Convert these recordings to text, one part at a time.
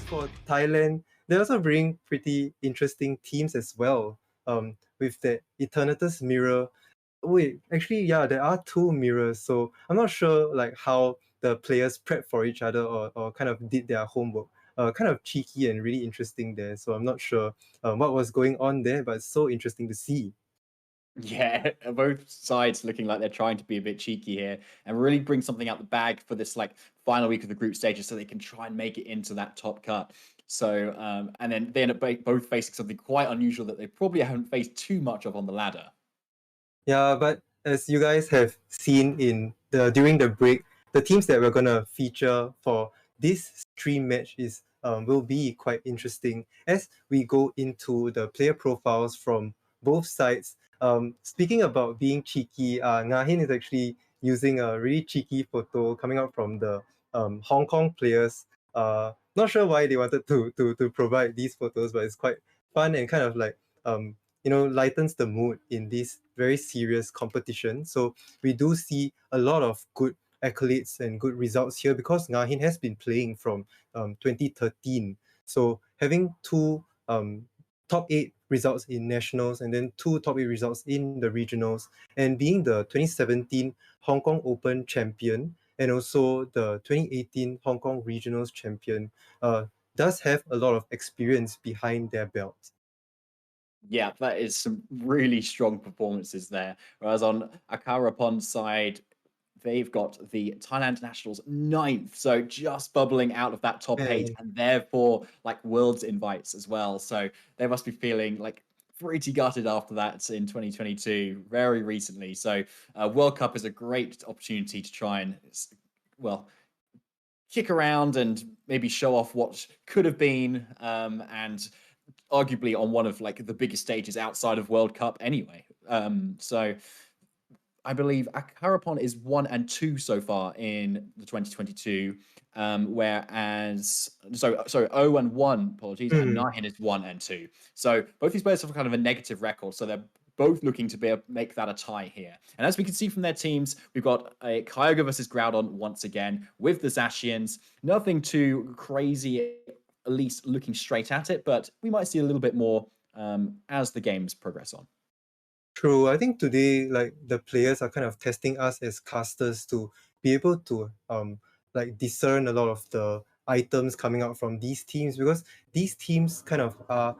for Thailand, they also bring pretty interesting teams as well. With the Eternatus mirror. Wait, actually, yeah, there are two mirrors, so I'm not sure like how the players prep for each other or kind of did their homework. Kind of cheeky and really interesting there. So I'm not sure what was going on there, but it's so interesting to see. Yeah, both sides looking like they're trying to be a bit cheeky here and really bring something out the bag for this like final week of the group stages so they can try and make it into that top cut. So, and then they end up both facing something quite unusual that they probably haven't faced too much of on the ladder. Yeah, but as you guys have seen during the break, the teams that we're gonna feature for this stream match will be quite interesting as we go into the player profiles from both sides. Speaking about being cheeky, Ngahin is actually using a really cheeky photo coming out from the Hong Kong players. Not sure why they wanted to provide these photos, but it's quite fun and kind of like lightens the mood in this very serious competition. So we do see a lot of good accolades and good results here because Ngahin has been playing from 2013. So having two top 8 results in nationals and then 2 top 8 results in the regionals, and being the 2017 Hong Kong Open champion and also the 2018 Hong Kong Regionals champion does have a lot of experience behind their belt. Yeah, that is some really strong performances there. Whereas on Akkarapon's side, they've got the Thailand Nationals 9th, so just bubbling out of that top 8 and therefore like Worlds invites as well. So they must be feeling like pretty gutted after that in 2022, very recently. So World Cup is a great opportunity to try and, well, kick around and maybe show off what could have been and arguably on one of like the biggest stages outside of World Cup anyway. So I believe Akkarapon is 1 and 2 so far in the 2022, whereas 0 and 1, apologies, and Nahin is 1 and 2. So both these players have kind of a negative record, so they're both looking to be able to make that a tie here. And as we can see from their teams, we've got a Kyogre versus Groudon once again with the Zacians. Nothing too crazy, at least looking straight at it, but we might see a little bit more as the games progress on. True. I think today, like the players are kind of testing us as casters to be able to like discern a lot of the items coming out from these teams, because these teams kind of are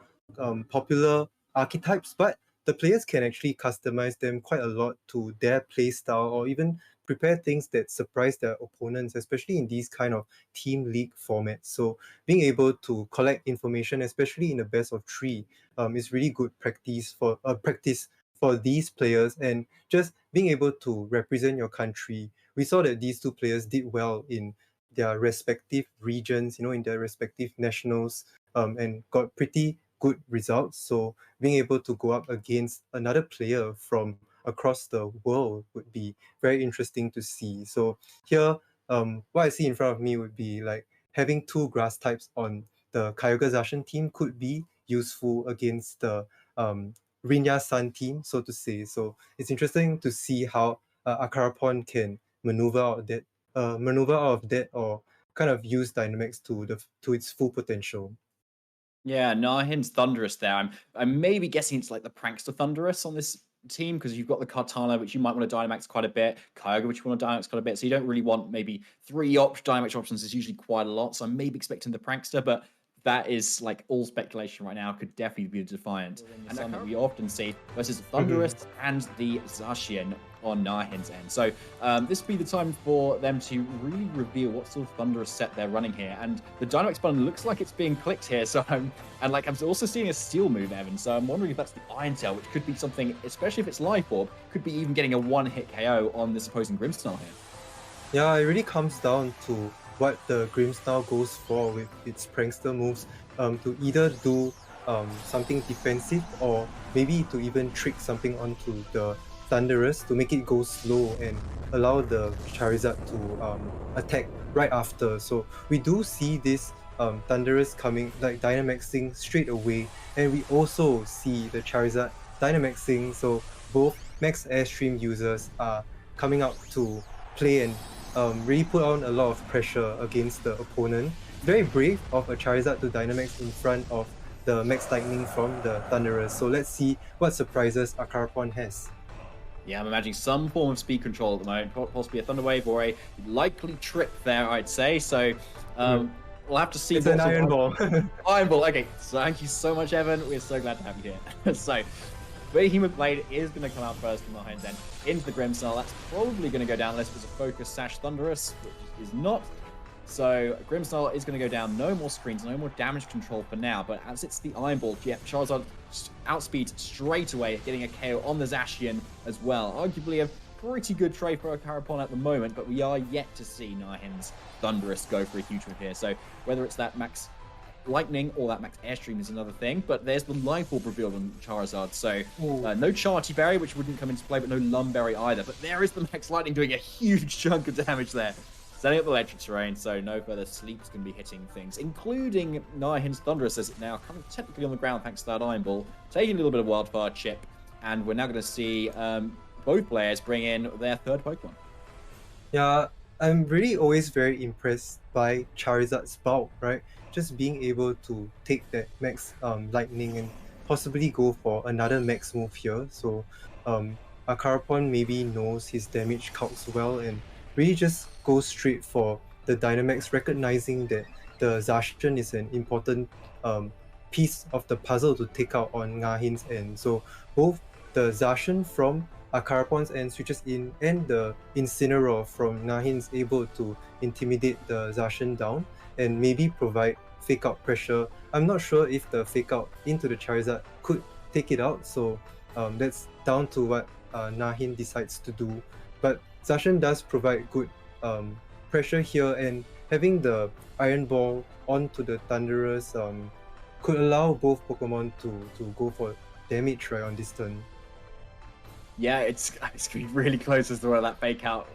popular archetypes, but the players can actually customize them quite a lot to their play style or even prepare things that surprise their opponents, especially in these kind of team league formats. So being able to collect information, especially in the best of 3, is really good practice for these players, and just being able to represent your country. We saw that these two players did well in their respective regions, in their respective nationals, and got pretty good results. So being able to go up against another player from across the world would be very interesting to see. So here, what I see in front of me would be like having 2 grass types on the Kyogre Zacian team could be useful against the Rinya Sun team, so to say. So it's interesting to see how Akkarapon can maneuver out of that or kind of use Dynamax to its full potential. Yeah, Nahin's Thunderous there. I'm maybe guessing it's like the Prankster Thunderous on this team, because you've got the Kartana, which you might want to Dynamax quite a bit, Kyogre, which you want to Dynamax quite a bit, so you don't really want maybe 3 Dynamax options is usually quite a lot, so I'm maybe expecting the Prankster, but that is like all speculation right now. Could definitely be a Defiant. And something that we often see versus Thunderous and the Zacian on Nahin's end. So this would be the time for them to really reveal what sort of Thunderous set they're running here. And the Dynamax button looks like it's being clicked here. So I'm also seeing a Steel move, Evan. So I'm wondering if that's the Iron Tail, which could be something, especially if it's Life Orb, could be even getting a 1-hit KO on this opposing Grimmsnarl here. Yeah, it really comes down to what the Grimmsnarl goes for with its prankster moves, to either do something defensive or maybe to even trick something onto the Thunderous to make it go slow and allow the Charizard to attack right after. So we do see this Thunderous coming, like Dynamaxing straight away, and we also see the Charizard Dynamaxing, so both Max Airstream users are coming out to play and really put on a lot of pressure against the opponent. very brave of a Charizard to Dynamax in front of the Max Lightning from the Thunderers. So let's see what surprises Akkarapon has. Yeah, I'm imagining some form of speed control at the moment, possibly a Thunder Wave or a likely Trip there, I'd say. So we'll have to see. It's an Iron Ball. Iron Ball. Okay, so thank you so much, Evan. We're so glad to have you here. So, Behemoth Blade is going to come out first from behind then into the Grimmsnarl. That's probably going to go down unless it's a Focus Sash Thunderous, which is not. So Grimmsnarl is going to go down. No more screens, no more damage control for now. But as it's the Iron Ball, yeah, Charizard outspeeds straight away, getting a KO on the Zacian as well. Arguably a pretty good trade for Akkarapon at the moment, but we are yet to see Nahin's Thunderous go for a huge move here. So whether it's that Max Lightning or that Max Airstream is another thing, but there's the Life Orb revealed on Charizard. So no Charty Berry, which wouldn't come into play, but no Lumberry either. But there is the Max Lightning doing a huge chunk of damage there. Setting up the electric terrain, so no further sleeps can be hitting things, including Nahin's Thunderous as it now kind of technically on the ground thanks to that Iron Ball, taking a little bit of Wildfire chip, and we're now going to see both players bring in their third Pokemon. Yeah, I'm really always very impressed by Charizard's bulk, right? Just being able to take that Max Lightning and possibly go for another Max move here. So Akkarapon maybe knows his damage calcs well and really just go straight for the Dynamax, recognizing that the Zacian is an important piece of the puzzle to take out on Nahin's end. So both the Zacian from Akkarapon's end switches in, and the Incineroar from Nahin's able to intimidate the Zacian down and maybe provide fake out pressure. I'm not sure if the fake out into the Charizard could take it out, so that's down to what Nahin decides to do. But Zacian does provide good pressure here, and having the Iron Ball onto the Thunderous could allow both Pokemon to go for damage right on this turn. Yeah, it's going to be really close as to where that fake out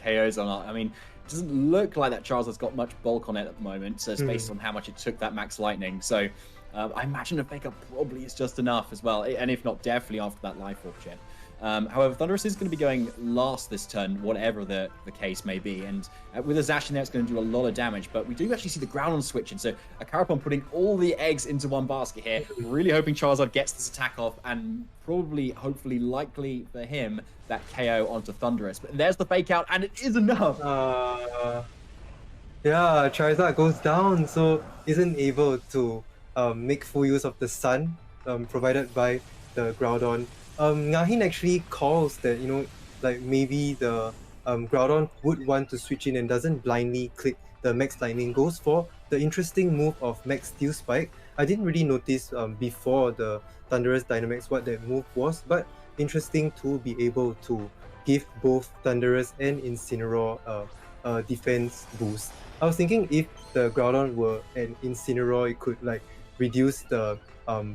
KOs or not. I mean, it doesn't look like that Charizard's got much bulk on it at the moment, so it's based on how much it took that Max Lightning. So I imagine a fake out probably is just enough as well, and if not, definitely after that Life Orb chip. However, Thunderous is going to be going last this turn, whatever the case may be. And with a Zacian there, it's going to do a lot of damage. But we do actually see the Groudon switching. So Akkarapon putting all the eggs into one basket here. Really hoping Charizard gets this attack off. And probably, hopefully, likely for him, that KO onto Thunderous. But there's the fake out, and it is enough. Yeah, Charizard goes down, so isn't able to make full use of the Sun provided by the Groudon. Nahin actually calls that, you know, like maybe the Groudon would want to switch in and doesn't blindly click the Max Lightning, goes for the interesting move of Max Steel Spike. I didn't really notice before the Thunderous Dynamax what that move was, but interesting to be able to give both Thunderous and Incineroar a defense boost. I was thinking if the Groudon were an Incineroar, it could like reduce the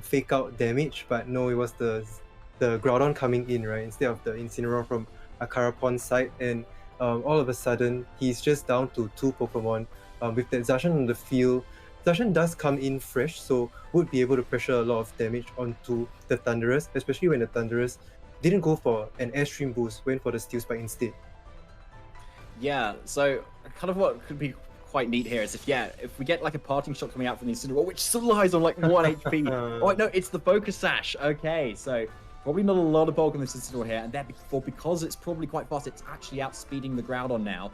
fake out damage, but no, it was the Groudon coming in, right, instead of the Incineroar from Akkarapon's side, and all of a sudden he's just down to 2 Pokemon. With that Zacian on the field, Zacian does come in fresh, so would be able to pressure a lot of damage onto the Thunderous, especially when the Thunderous didn't go for an Airstream boost, went for the Steel Spike instead. Yeah, so kind of what could be quite neat here is if we get like a parting shot coming out from the Incineroar, which still lies on like 1 HP. Oh wait, no, it's the Focus Sash. Okay, so probably not a lot of bulk on this Incineroar here, and therefore because it's probably quite fast, it's actually outspeeding the Groudon now.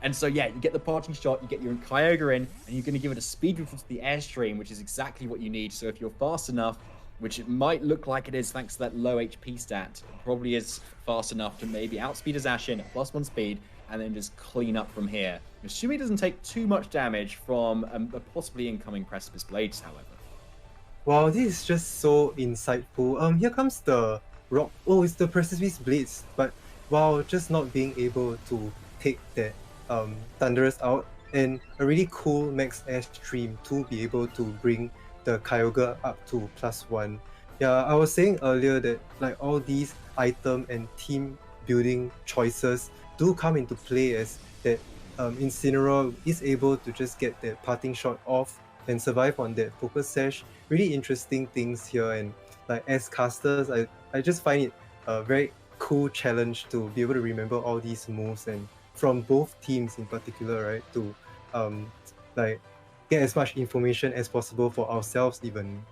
And so yeah, you get the parting shot, you get your Kyogre in, and you're going to give it a speed boost to the Airstream, which is exactly what you need. So if you're fast enough, which it might look like it is thanks to that low HP stat, it probably is fast enough to maybe outspeed a Zacian at +1 speed, and then just clean up from here. Assuming it doesn't take too much damage from a possibly incoming Precipice Blades, however. Wow, this is just so insightful. Here comes the rock. Oh, it's the Precipice Blades. But wow, just not being able to take that Thunderous out, and a really cool Max Airstream to be able to bring the Kyogre up to +1. Yeah, I was saying earlier that like all these item and team building choices do come into play, as that Incineroar is able to just get that parting shot off and survive on that Focus Sash. Really interesting things here, and like as casters, I just find it a very cool challenge to be able to remember all these moves, and from both teams in particular, right, to like get as much information as possible for ourselves even.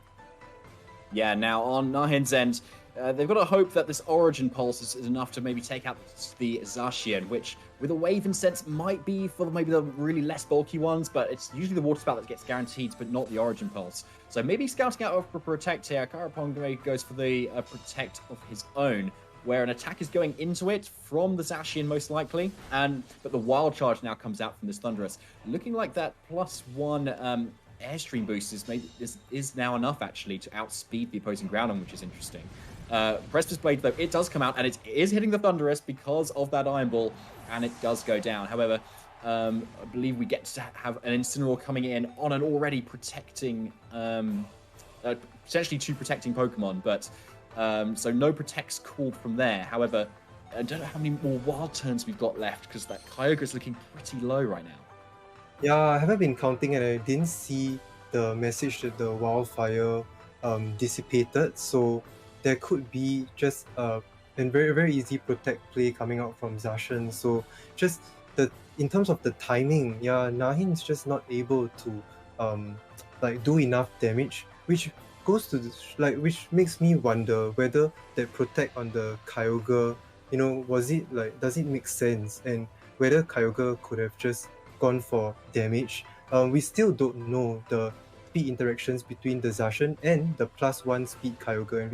Yeah, now on Nahin's end, they've got to hope that this Origin Pulse is enough to maybe take out the Zacian, which with a Wave and Sense might be for maybe the really less bulky ones, but it's usually the Water Spout that gets guaranteed, but not the Origin Pulse. So maybe scouting out for Protect here, Akkarapon goes for the Protect of his own, where an attack is going into it from the Zacian most likely, but the Wild Charge now comes out from this Thunderous. Looking like that +1 Airstream boost is now enough actually to outspeed the opposing Groudon, which is interesting. Precipice Blade, though, it does come out, and it is hitting the Thunderous because of that Iron Ball, and it does go down. However, I believe we get to have an Incineroar coming in on an already protecting, potentially 2 protecting Pokemon, but so no Protects called from there. However, I don't know how many more Wild turns we've got left, because that Kyogre's looking pretty low right now. Yeah, I haven't been counting and I didn't see the message that the wildfire dissipated, so there could be just a very easy protect play coming out from Zacian. So just in terms of the timing, yeah, Nahin's just not able to do enough damage, which goes to which makes me wonder whether that protect on the Kyogre, was it does it make sense, and whether Kyogre could have just gone for damage. We still don't know the speed interactions between the Zacian and the +1 speed Kyogre, and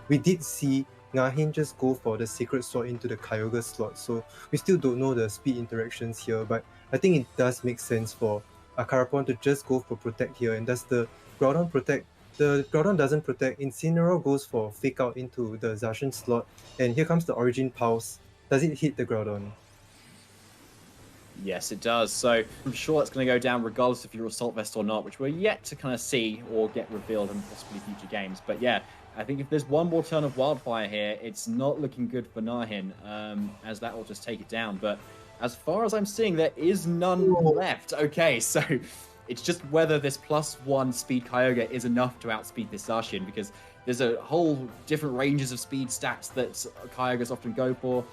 we did see Nahin just go for the Sacred Sword into the Kyogre slot, so we still don't know the speed interactions here, but I think it does make sense for Akkarapon to just go for Protect here, and does the Groudon protect? The Groudon doesn't protect. Incineroar goes for Fake Out into the Zacian slot, and here comes the Origin Pulse. Does it hit the Groudon? Yes, it does. So I'm sure that's going to go down regardless if you're Assault Vest or not, which we're yet to kind of see or get revealed in possibly future games. But yeah, I think if there's one more turn of Wildfire here, it's not looking good for Nahin, as that will just take it down. But as far as I'm seeing, there is none left. Okay, so it's just whether this +1 speed Kyogre is enough to outspeed this Zacian, because there's a whole different ranges of speed stats that Kyogres often go for.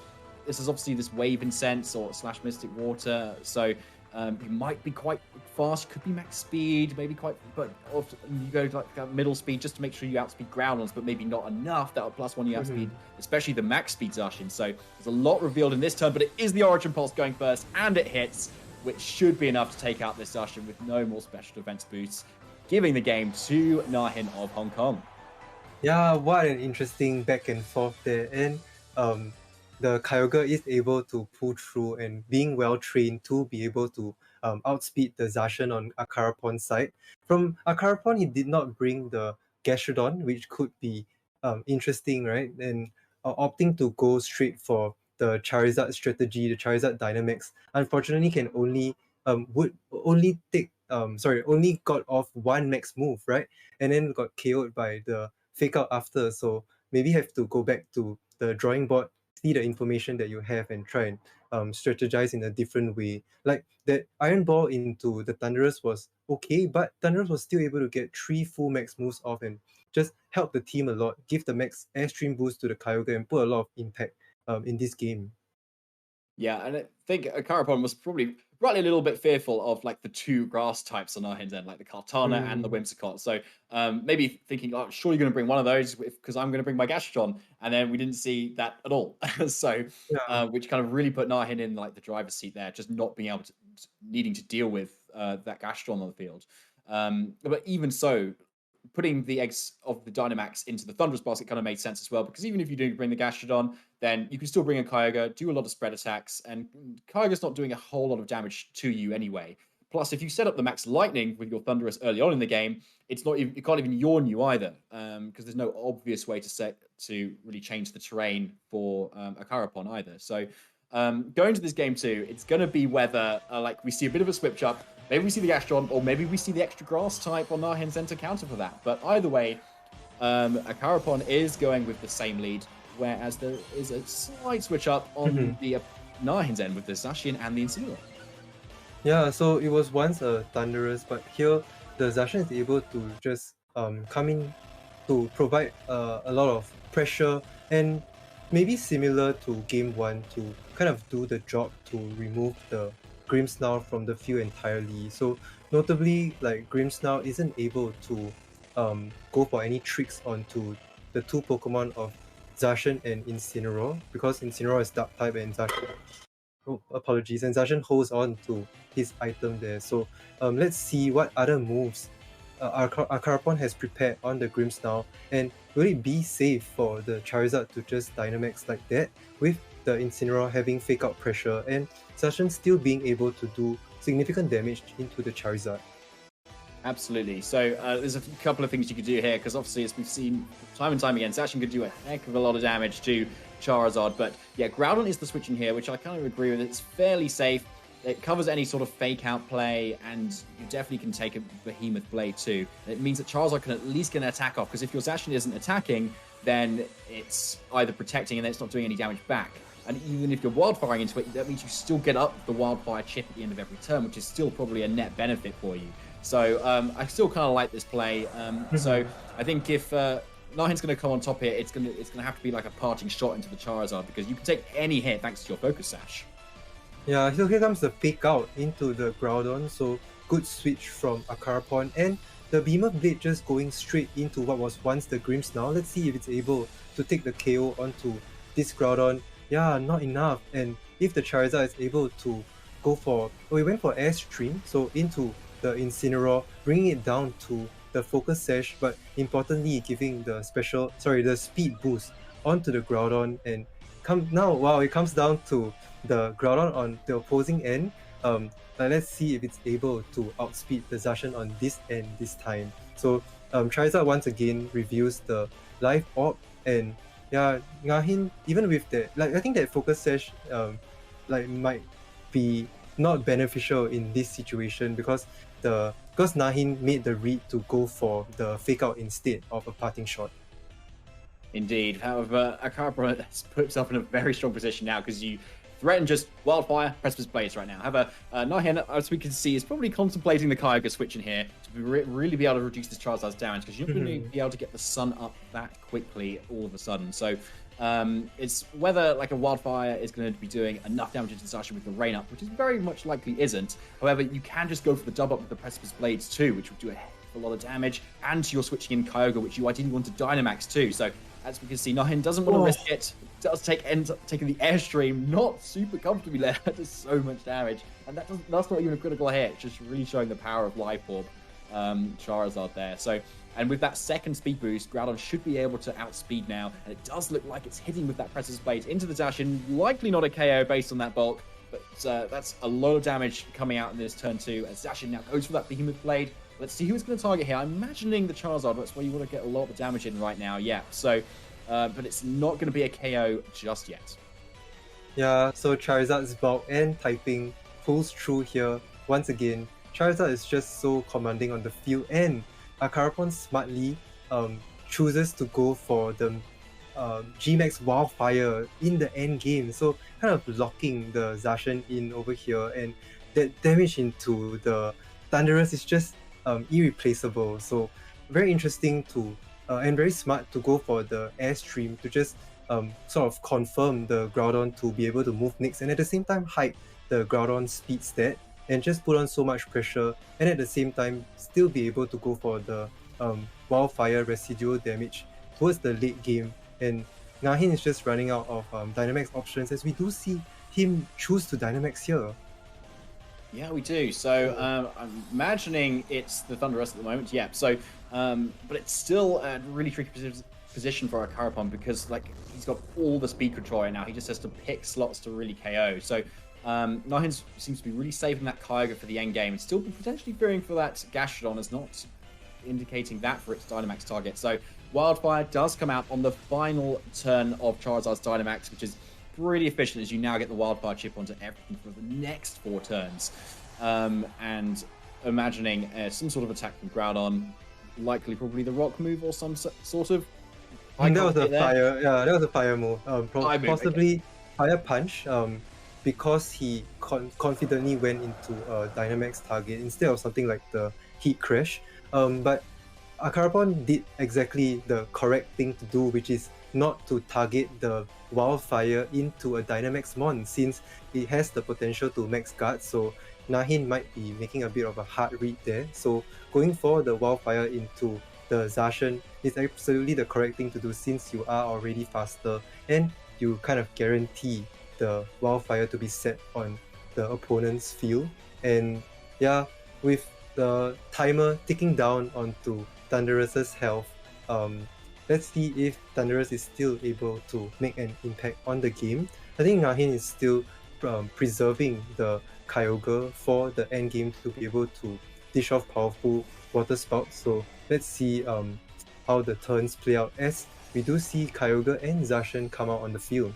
This is obviously this Wave and Sense or / Mystic Water, so you might be quite fast, could be max speed, maybe quite, but often you go to middle speed just to make sure you outspeed Groudons, but maybe not enough that +1 you outspeed, especially the max speed Zacian. So there's a lot revealed in this turn, but it is the Origin Pulse going first, and it hits, which should be enough to take out this Zacian with no more special defense boosts, giving the game to Nahin of Hong Kong. Yeah, what an interesting back and forth there, and the Kyogre is able to pull through and being well trained to be able to outspeed the Zacian on Akkarapon's side. From Akkarapon, he did not bring the Gastrodon, which could be interesting, right? And opting to go straight for the Charizard strategy, the Charizard Dynamax, unfortunately can only only got off 1 max move, right? And then got KO'd by the Fake Out after. So maybe have to go back to the drawing board, see the information that you have, and try and strategize in a different way. Like that Iron Ball into the Thunderous was okay, but Thunderous was still able to get 3 full max moves off and just help the team a lot, give the max Airstream boost to the Kyogre, and put a lot of impact in this game. Yeah, and I think Akkarapon was probably rightly a little bit fearful of the 2 grass types on our end, like the Kartana and the Whimsicott. So maybe thinking, oh, surely you're going to bring one of those because I'm going to bring my Gastrodon, and then we didn't see that at all. So which kind of really put Nahin in the driver's seat there, just not being able to, needing to deal with that Gastrodon on the field. But even so, putting the eggs of the Dynamax into the Thunderous basket kind of made sense as well, because even if you do bring the Gastrodon, then you can still bring a Kyogre, do a lot of spread attacks, and Kyogre's not doing a whole lot of damage to you anyway. Plus, if you set up the Max Lightning with your Thunderous early on in the game, it can't even yawn you either, because there's no obvious way to really change the terrain for Akkarapon either. So going to this game too, it's going to be whether we see a bit of a switch up. Maybe we see the Gastrodon, or maybe we see the extra grass type on Nahin's end to counter for that. But either way, Akkarapon is going with the same lead, whereas there is a slight switch up on the Nahin's end with the Zacian and the Incineroar. Yeah, so it was once a Thunderous, but here the Zacian is able to just come in to provide a lot of pressure, and maybe similar to Game 1 to kind of do the job to remove the Grimmsnarl from the field entirely. So notably, like Grimmsnarl isn't able to go for any tricks onto the two Pokemon of Zacian and Incineroar, because Incineroar is Dark type and Zacian. Oh, apologies, and Zacian holds on to his item there. So let's see what other moves Akkarapon has prepared on the Grimmsnarl, and will it be safe for the Charizard to just Dynamax like that, with the Incineroar having Fake Out Pressure and Zacian still being able to do significant damage into the Charizard? Absolutely. So there's a couple of things you could do here, because obviously, as we've seen time and time again, Zacian could do a heck of a lot of damage to Charizard. But yeah, Groudon is the switch in here, which I kind of agree with. It's fairly safe. It covers any sort of fake out play, and you definitely can take a Behemoth Blade too. It means that Charizard can at least get an attack off, because if your Zacian isn't attacking, then it's either protecting and then it's not doing any damage back. And even if you're wildfiring into it, that means you still get up the wildfire chip at the end of every turn, which is still probably a net benefit for you. So I still kind of like this play. So I think if Nahin's going to come on top here, it's going to have to be like a parting shot into the Charizard, because you can take any hit thanks to your Focus Sash. Yeah, so here comes the Fake Out into the Groudon, so good switch from Akkarapon, and the Behemoth Blade just going straight into what was once the Grimmsnarl. Let's see if it's able to take the KO onto this Groudon. Yeah, not enough. And if the Charizard is able to go for... Oh, he went for Airstream, so into the Incineroar, bringing it down to the Focus Sash, but importantly giving the the speed boost onto the Groudon. And it comes down to the Groudon on the opposing end. Let's see if it's able to outspeed the Zacian on this end this time. So Charizard once again reveals the Life Orb, and yeah, Nahin, even with that, I think that Focus Sash might be not beneficial in this situation, because Nahin made the read to go for the Fake Out instead of a parting shot. Indeed. However, Akkarapon has put himself in a very strong position now, because you threaten just Wildfire, Precipice Blades right now. However, Nahin, as we can see, is probably contemplating the Kyogre switch in here to really be able to reduce this Charizard's damage, because you're not going to be able to get the sun up that quickly all of a sudden. So it's whether like a Wildfire is going to be doing enough damage into Zacian with the Rain Up, which is very much likely isn't. However, you can just go for the dub up with the Precipice Blades too, which will do a heck of a lot of damage, and you're switching in Kyogre, which you ideally want to Dynamax too. So as we can see, Nahin doesn't want to risk it. Does ends up taking the Airstream, not super comfortably there. That does so much damage, and that's not even a critical hit. Just really showing the power of Life Orb, Charizard there. So, and with that second speed boost, Groudon should be able to outspeed now, and it does look like it's hitting with that Precipice Blade into the Zacian. Likely not a KO based on that bulk, but that's a lot of damage coming out in this turn 2. And Zacian now goes for that Behemoth Blade. Let's see who's going to target here. I'm imagining the Charizard. That's where you want to get a lot of damage in right now. Yeah, so... but it's not going to be a KO just yet. Yeah, so Charizard's bulk and typing pulls through here. Once again, Charizard is just so commanding on the field, and Akkarapon smartly chooses to go for the G-Max Wildfire in the end game, so kind of locking the Zacian in over here, and that damage into the Thundurus is just irreplaceable. So very interesting to and very smart to go for the Airstream to just sort of confirm the Groudon to be able to move next, and at the same time hide the Groudon speed stat and just put on so much pressure, and at the same time still be able to go for the Wildfire residual damage towards the late game. And Nahin is just running out of Dynamax options, as we do see him choose to Dynamax here. Yeah, we do. So I'm imagining it's the Thundurus at the moment. Yeah. So, but it's still a really tricky position for Akkarapon, because like he's got all the speed control right now. He just has to pick slots to really KO. So Nahin seems to be really saving that Kyogre for the end game, and still potentially fearing for that Gastrodon, as not indicating that for its Dynamax target. So Wildfire does come out on the final turn of Charizard's Dynamax, which is pretty efficient, as you now get the Wildfire chip onto everything for the next 4 turns. And imagining some sort of attack from Groudon, likely probably the Rock move or some sort of... that was a fire, yeah, that was a fire move. Possibly Fire Punch, because he confidently went into a Dynamax target instead of something like the Heat Crash. But Akkarapon did exactly the correct thing to do, which is not to target the Wildfire into a Dynamaxmon, since it has the potential to max guard, so Nahin might be making a bit of a hard read there. So going for the Wildfire into the Zacian is absolutely the correct thing to do, since you are already faster and you kind of guarantee the Wildfire to be set on the opponent's field. And yeah, with the timer ticking down onto Thundurus's health, let's see if Thundurus is still able to make an impact on the game. I think Nahin is still preserving the Kyogre for the end game to be able to dish off powerful Water Spout. So let's see how the turns play out, as we do see Kyogre and Zacian come out on the field.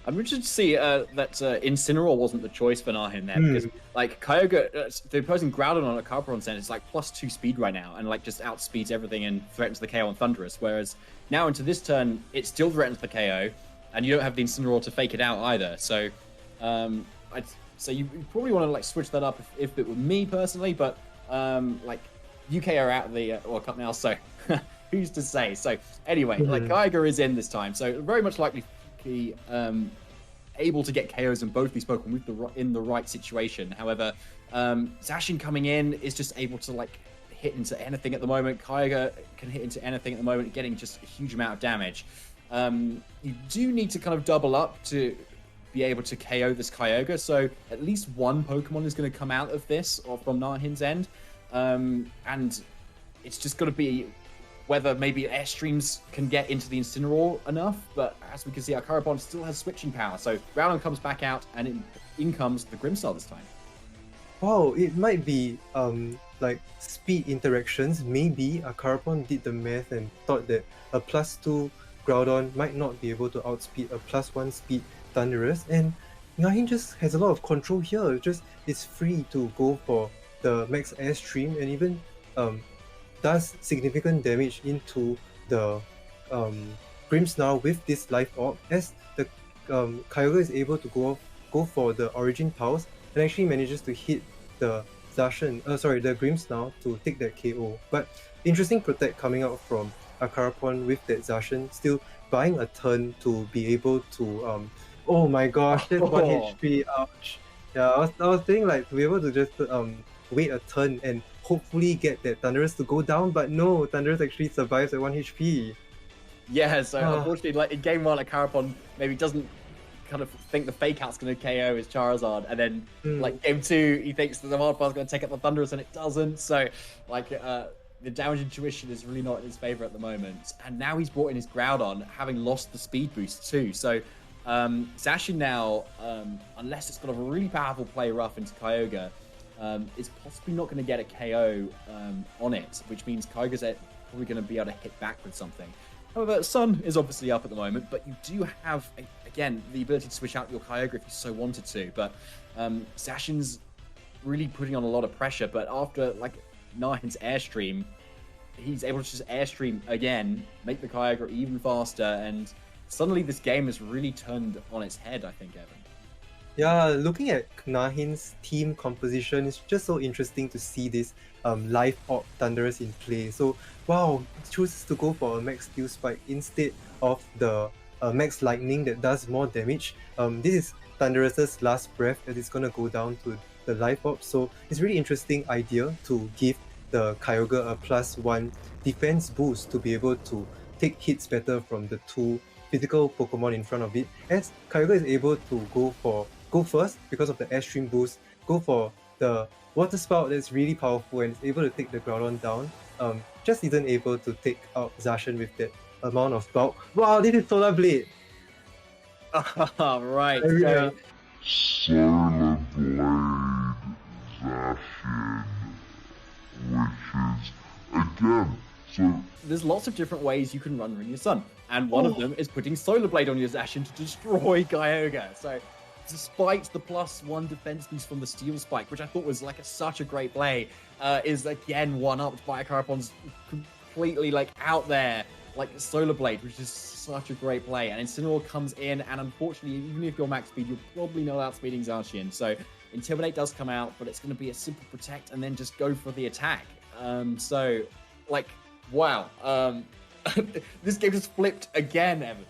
I'm interested to see that Incineroar wasn't the choice for Nahin there, because like Kyogre, the opposing Groudon on Akkarapon Center is like +2 speed right now, and like just outspeeds everything and threatens the KO on Thundurus. Whereas now into this turn, it still threatens the KO, and you don't have the Incineroar to fake it out either. So, I'd say you probably want to like switch that up if it were me personally, but like UK are out of the World Cup now, so who's to say? So anyway, like Kyogre is in this time, so very much likely able to get KOs in both these Pokemon with in the right situation. However, Zacian coming in is just able to like hit into anything at the moment. Kyogre can hit into anything at the moment, getting just a huge amount of damage. You do need to kind of double up to be able to KO this Kyogre, so at least one Pokemon is going to come out of this or from Nahin's end, and it's just going to be whether maybe Airstreams can get into the Incineroar enough, but as we can see, Akkarapon still has switching power, so Groudon comes back out, and in comes the Grimmsnarl this time. Wow, it might be like speed interactions. Maybe Akkarapon did the math and thought that a +2 Groudon might not be able to outspeed a +1 speed Thundurus, and Nahin just has a lot of control here. Just is free to go for the max Airstream, and even does significant damage into the Grimmsnarl with this Life Orb, as the Kyogre is able to go for the Origin Pulse and actually manages to hit the the Grimmsnarl to take that KO. But interesting protect coming out from Akkarapon with that Zacian, still buying a turn to be able to oh my gosh, that's 1 HP, ouch. Yeah, I was saying like to be able to just wait a turn and hopefully get that Thundurus to go down, but no, Thundurus actually survives at 1 HP. Yeah, so unfortunately, like in game 1, Akkarapon maybe doesn't kind of think the fake out's going to KO his Charizard, and then like game 2, he thinks that the Wildfire's going to take up the Thundurus, and it doesn't. So like the damage intuition is really not in his favor at the moment, and now he's brought in his Groudon, having lost the speed boost too. So Zacian now, unless it's got a really powerful play rough into Kyogre, is possibly not going to get a KO on it, which means Kyogre's probably going to be able to hit back with something. However, Sun is obviously up at the moment, but you do have, again, the ability to switch out your Kyogre if you so wanted to. But Zacian's really putting on a lot of pressure, but after like Nahin's Airstream, he's able to just Airstream again, make the Kyogre even faster, and suddenly this game has really turned on its head, I think, Evan. Yeah, looking at Nahin's team composition, it's just so interesting to see this Life Orb Thundurus in play. So, wow, chooses to go for a Max Steel Spike instead of the Max Lightning that does more damage. This is Thundurus's last breath as it's gonna go down to the Life Orb. So it's really interesting idea to give the Kyogre a +1 defense boost to be able to take hits better from the 2 physical Pokemon in front of it, as Kyogre is able to go first because of the Airstream boost, go for the Water Spout that's really powerful and is able to take the Groudon down. Just isn't able to take out Zacian with that amount of bulk. Wow, this is Solar Blade! Right. Yeah. Solar Blade Zacian, which is, again, so there's lots of different ways you can run Ring Your Sun, and one of them is putting Solar Blade on your Zacian to destroy Kyogre. So despite the +1 defense boost from the Steel Spike, which I thought was like such a great play, is again one-upped by Akkarapon's completely like out there, like Solar Blade, which is such a great play. And Incineroar comes in, and unfortunately, even if you're max speed, you're probably not outspeeding Zacian. So Intimidate does come out, but it's going to be a simple protect and then just go for the attack. So, like, wow. This game just flipped again, Evan.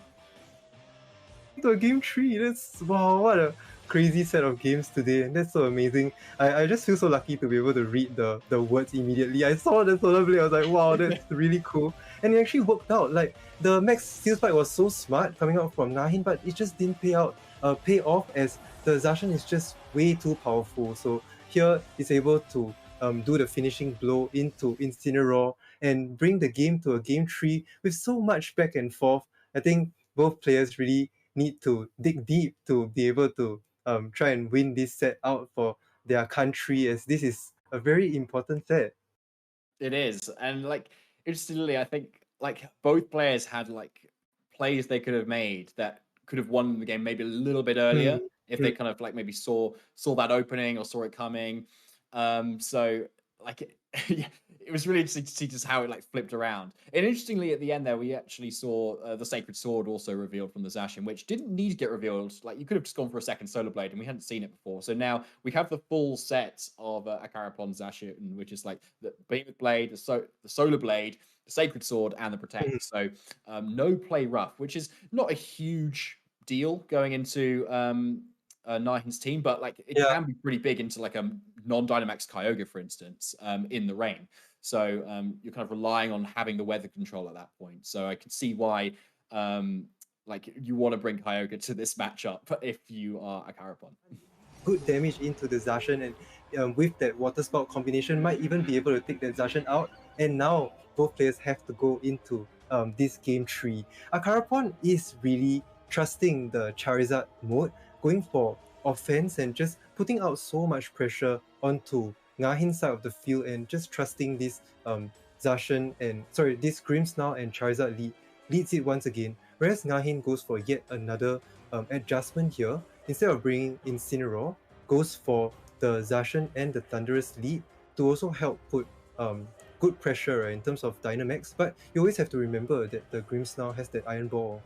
To game 3. That's wow, what a crazy set of games today, and that's so amazing. I just feel so lucky to be able to read the words immediately. I saw the solar blade, I was like, wow, that's really cool. And it actually worked out. Like the max steel spike was so smart coming out from Nahin, but it just didn't pay off as the Zacian is just way too powerful. So here it's able to do the finishing blow into Incineroar and bring the game to a game 3 with so much back and forth. I think both players really need to dig deep to be able to try and win this set out for their country, as this is a very important set. It is, and like interestingly, I think like both players had like plays they could have made that could have won the game maybe a little bit earlier if they kind of like maybe saw that opening or saw it coming. So like yeah, it was really interesting to see just how it like flipped around. And interestingly, at the end there, we actually saw the Sacred Sword also revealed from the Zacian, which didn't need to get revealed. Like you could have just gone for a second Solar Blade, and we hadn't seen it before. So now we have the full set of Akkarapon Zacian, which is like the Behemoth Blade, the Solar Blade, the Sacred Sword, and the Protect. So no play rough, which is not a huge deal going into Nahin's team, but like it can be pretty big into like a non-Dynamax Kyogre, for instance, in the rain. So you're kind of relying on having the weather control at that point. So I can see why like you want to bring Kyogre to this matchup if you are Akkarapon. Good damage into the Zacian, and with that Water Spout combination might even be able to take that Zacian out. And now both players have to go into this game 3. Akkarapon is really trusting the Charizard mode, going for offense and just putting out so much pressure onto Nahin's side of the field and just trusting this Zacian and this Grimmsnarl and Charizard leads it once again. Whereas Nahin goes for yet another adjustment here. Instead of bringing Incineroar, goes for the Zacian and the Thunderous lead to also help put good pressure in terms of Dynamax. But you always have to remember that the Grimmsnarl has that Iron Ball.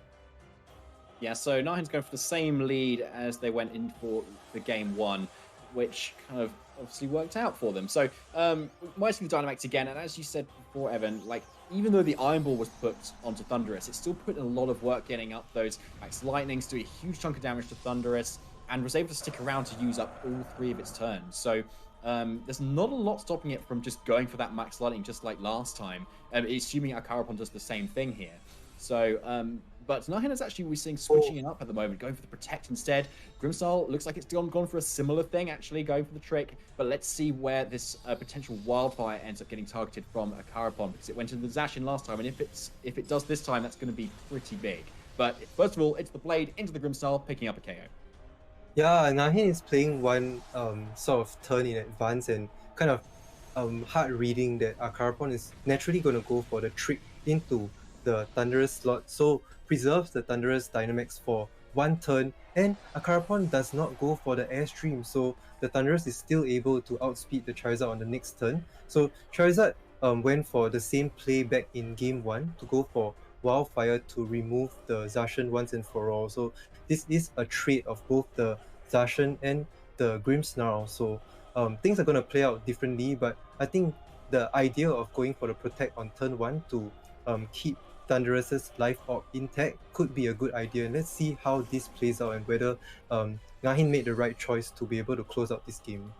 Yeah, so Nahin's going for the same lead as they went in for the game 1, which kind of obviously worked out for them. So might see the Dynamax again, and as you said before, Evan, like even though the Iron Ball was put onto Thundurus, it still put in a lot of work getting up those Max Lightnings, do a huge chunk of damage to Thundurus, and was able to stick around to use up all 3 of its turns. So there's not a lot stopping it from just going for that Max Lightning just like last time, assuming Akkarapon does the same thing here. So, but Nahin is actually, we're seeing switching it up at the moment, going for the Protect instead. Grimmsnarl looks like it's gone for a similar thing, actually, going for the Trick. But let's see where this potential Wildfire ends up getting targeted from Akkarapon, because it went into the Zacian last time, and if it does this time, that's going to be pretty big. But first of all, it's the Blade into the Grimmsnarl, picking up a KO. Yeah, Nahin is playing one sort of turn in advance and kind of hard reading that Akkarapon is naturally going to go for the Trick into the Thunderous slot, so preserves the Thunderous Dynamax for one turn, and Akkarapon does not go for the Airstream, so the Thunderous is still able to outspeed the Charizard on the next turn. So Charizard went for the same play back in game 1 to go for Wildfire to remove the Zacian once and for all. So this is a trait of both the Zacian and the Grimmsnarl, so things are going to play out differently, but I think the idea of going for the Protect on turn 1 to keep Thundurus's life orb intact could be a good idea. And let's see how this plays out and whether Nahin made the right choice to be able to close out this game.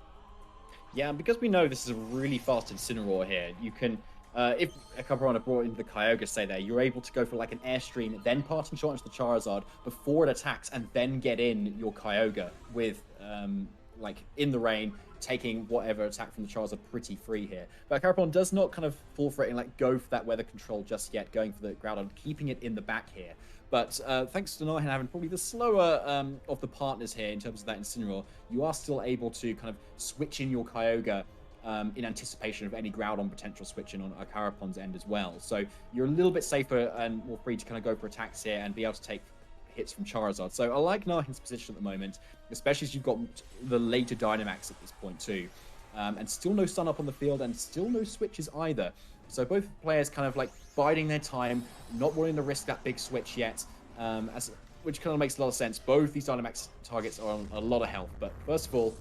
Yeah, and because we know this is a really fast Incineroar here, you can, if Akkarapon had brought into the Kyogre, say there, you're able to go for like an Airstream, then Parting Shot into the Charizard before it attacks, and then get in your Kyogre with, like, in the rain, taking whatever attack from the Charizard pretty free here. But Akkarapon does not kind of fall for it and like go for that weather control just yet, going for the Groudon, keeping it in the back here. But thanks to Nahin having probably the slower of the partners here in terms of that Incineroar, you are still able to kind of switch in your Kyogre in anticipation of any Groudon potential switching on Akkarapon's end as well. So you're a little bit safer and more free to kind of go for attacks here and be able to take hits from Charizard. So I like Nahin's position at the moment, especially as you've got the later Dynamax at this point too. And still no Sun Up on the field and still no switches either. So both players kind of like biding their time, not wanting to risk that big switch yet, which kind of makes a lot of sense. Both these Dynamax targets are on a lot of health, but first of all,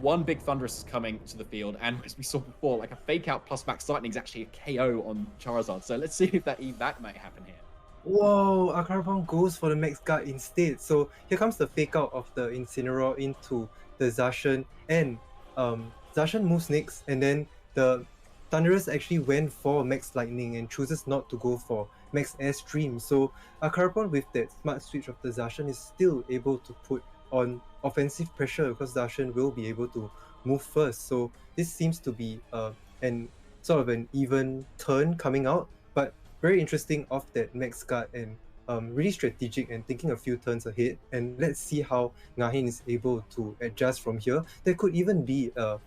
one big Thunderous is coming to the field, and as we saw before, like a fake out plus Max Lightning is actually a KO on Charizard. So let's see if that might happen here. Whoa, Akkarapon goes for the Max Guard instead. So here comes the fake out of the Incineroar into the Zacian, and Zacian moves next, and then the Thunderous actually went for Max Lightning and chooses not to go for Max Airstream. So Akkarapon with that smart switch of the Zacian is still able to put on offensive pressure because Zacian will be able to move first. So this seems to be an sort of an even turn coming out, but very interesting off that Max Guard and really strategic and thinking a few turns ahead. And let's see how Nahin is able to adjust from here. There could even be a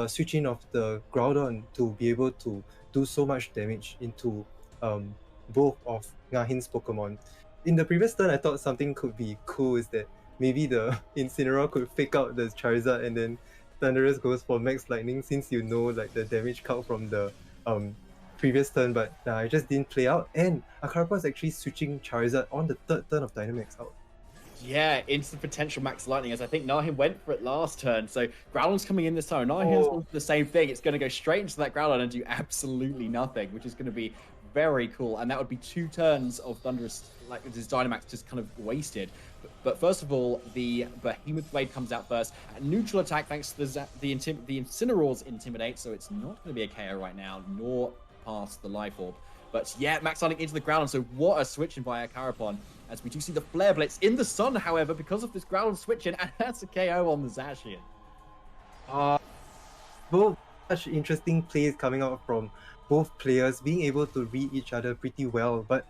switching of the Groudon to be able to do so much damage into both of Nahin's Pokemon. In the previous turn, I thought something could be cool is that maybe the Incineroar could fake out the Charizard and then Thunderous goes for Max Lightning since you know like the damage count from the previous turn, but it just didn't play out. And Akkarapon is actually switching Charizard on the third turn of Dynamax out. Yeah, into the potential Max Lightning, as I think Nahin went for it last turn. So Groudon's coming in this time. Nahin's going for the same thing. It's going to go straight into that Groudon and do absolutely nothing, which is going to be very cool. And that would be 2 turns of Thunderous, like his Dynamax just kind of wasted. But first of all, the Behemoth Blade comes out first. Neutral attack thanks to the Incineroar's Intimidate, so it's not going to be a KO right now, nor past the Life Orb. But yeah, Max Lightning into the Groudon, so what a switching by Akkarapon. As we do see the Flare Blitz in the sun, however, because of this Groudon switching, and that's a KO on the Zacian. Both such interesting plays coming out from both players, being able to read each other pretty well. But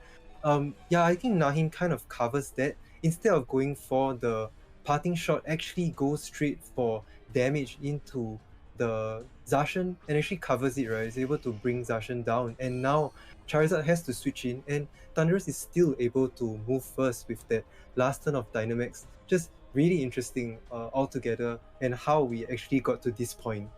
yeah, I think Nahin kind of covers that. Instead of going for the parting shot, actually goes straight for damage into the Zacian and actually covers it, right? Is able to bring Zacian down. And now Charizard has to switch in, and Thunderous is still able to move first with that last turn of Dynamax. Just really interesting altogether, and how we actually got to this point.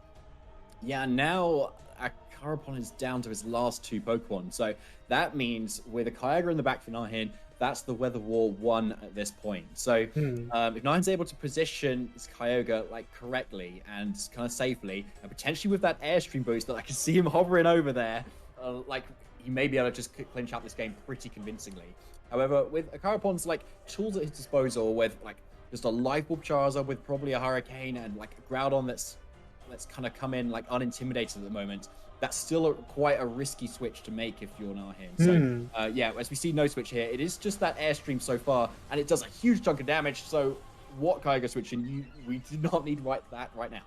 Yeah, now Akkarapon is down to his last 2 Pokemon. So that means with a Kyogre in the back for Nahin, that's the Weather War 1 at this point. So if Nahin's able to position his Kyogre like correctly and kind of safely, and potentially with that Airstream boost that I can see him hovering over there, like he may be able to just clinch out this game pretty convincingly. However, with Akkarapon's like tools at his disposal, with like just a Life Orb Charizard with probably a Hurricane and like a Groudon that's kind of come in like unintimidated at the moment, that's still quite a risky switch to make if you're Nahin. So yeah, as we see no switch here, it is just that Airstream so far, and it does a huge chunk of damage. So what Kyogre switching? We do not need that right now.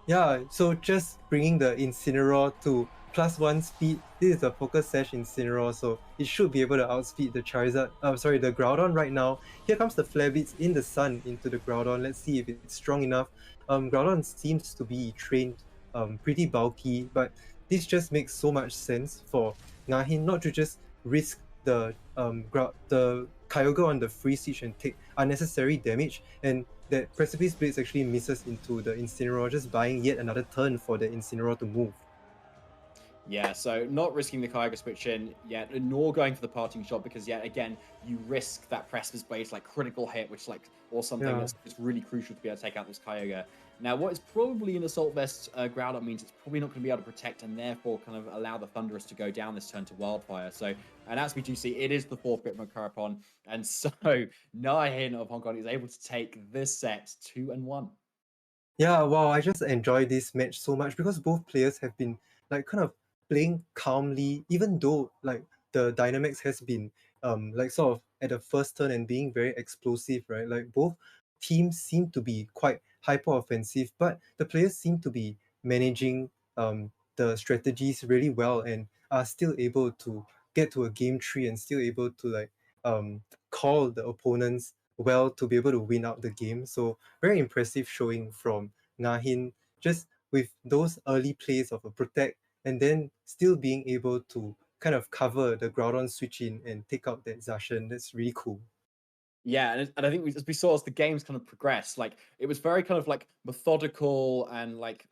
Yeah, so just bringing the Incineroar to +1 speed. This is a Focus Sash Incineroar, so it should be able to outspeed the Charizard. The Groudon right now. Here comes the Flare Blitz in the sun into the Groudon. Let's see if it's strong enough. Groudon seems to be trained pretty bulky, but this just makes so much sense for Nahin not to just risk the Kyogre on the free siege and take unnecessary damage, and that Precipice Blitz actually misses into the Incineroar, just buying yet another turn for the Incineroar to move. Yeah, so not risking the Kyogre switch in yet, nor going for the parting shot, because yet again, you risk that Precipice Blade like critical hit, which like, or something that's really crucial to be able to take out this Kyogre. Now, what is probably an Assault Vest Groudon means it's probably not going to be able to protect and therefore kind of allow the Thunderous to go down this turn to Wildfire. So, and as we do see, it is the 4th bit from Akkarapon, and so Nahin of Hong Kong is able to take this set 2-1. Yeah, wow, I just enjoy this match so much because both players have been like kind of playing calmly, even though like the Dynamax has been like sort of at the first turn and being very explosive, right? Like both teams seem to be quite hyper offensive, but the players seem to be managing the strategies really well and are still able to get to a game tree and still able to like call the opponents well to be able to win out the game. So very impressive showing from Nahin, just with those early plays of a protect and then still being able to kind of cover the Groudon switch in and take out that Zacian. That's really cool. Yeah, and I think we saw as the games kind of progressed, like it was very kind of like methodical and like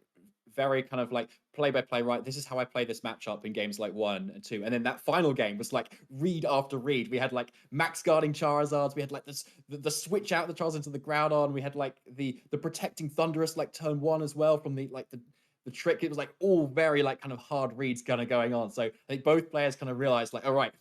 very kind of like play by play, right? This is how I play this matchup in games like 1 and 2. And then that final game was like read after read. We had like max guarding Charizards. We had like this the switch out the Charizard into the Groudon. We had like the protecting Thunderous like turn 1 as well from the trick. It was like all very like kind of hard reads kind of going on. So I think both players kind of realized like, all right,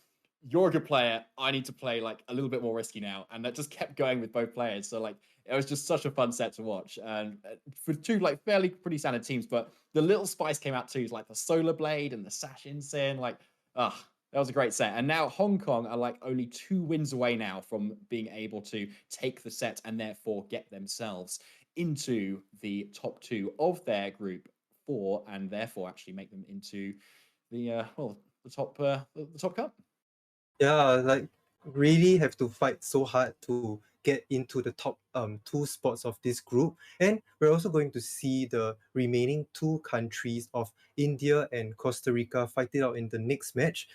you're a good player. I need to play like a little bit more risky now. And that just kept going with both players. So like, it was just such a fun set to watch. And for two like fairly pretty standard teams, but the little spice came out too, like the Solar Blade and the Sash Insane. Like, that was a great set. And now Hong Kong are like only 2 wins away now from being able to take the set and therefore get themselves into the top 2 of their group 4 and therefore actually make them into the top cup. Yeah, like really have to fight so hard to get into the top 2 spots of this group. And we're also going to see the remaining 2 countries of India and Costa Rica fight it out in the next match.